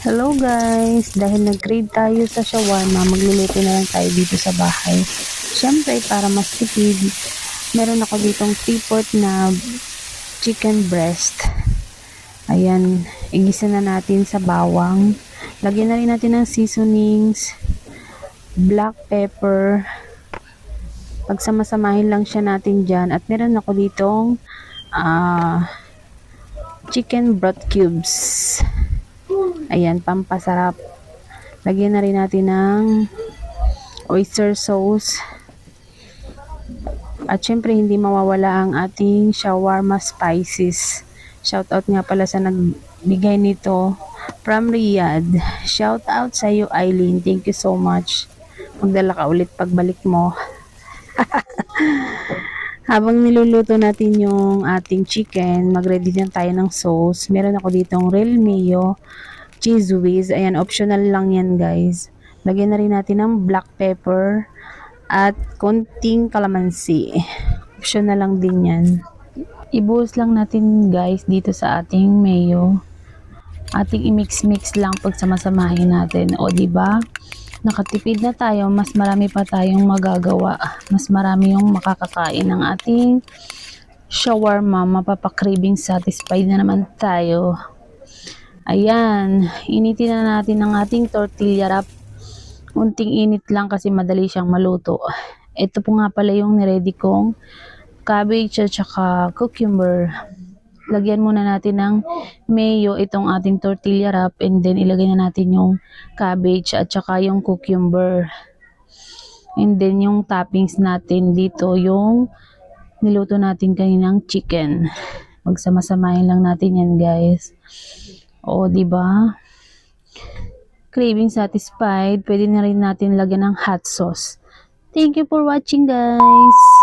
Hello guys! Dahil nag-crave tayo sa shawarma, magluluto na lang tayo dito sa bahay. Siyempre, para mas tipid, meron ako ditong 3/4 na chicken breast. Ayan, igisa na natin sa bawang. Lagyan na rin natin ng seasonings, black pepper. Pagsamasamahin lang siya natin dyan. At meron ako ditong chicken broth cubes. Ayan, pampasarap. Lagyan na rin natin ng oyster sauce. At syempre, hindi mawawala ang ating shawarma spices. Shoutout nga pala sa nagbigay nito from Riyadh. Shoutout sa iyo, Eileen. Thank you so much. Magdala ka ulit pagbalik mo. Habang niluluto natin yung ating chicken, mag-ready na tayo ng sauce. Meron ako ditong real mayo, cheese whiz. Ayan, optional lang yan guys. Lagyan na rin natin ng black pepper at konting kalamansi. Optional lang din yan. Ibuhos lang natin guys dito sa ating mayo. Ating i-mix-mix lang pag samasamahin natin. O diba? Nakatipid na tayo, mas marami pa tayong magagawa. Mas marami yung makakakain ng ating shawarma. Mapapakraving satisfied na naman tayo. Ayan, initin na natin ang ating tortilla wrap. Unting init lang kasi madali siyang maluto. Ito po nga pala yung niready kong cabbage at saka cucumber. Lagyan muna natin ng mayo itong ating tortilla wrap and then ilagay na natin yung cabbage at saka yung cucumber. And then yung toppings natin dito yung niluto natin kaninang chicken. Magsama-samahin lang natin yan guys. O diba? Craving satisfied, pwede na rin natin lagyan ng hot sauce. Thank you for watching guys!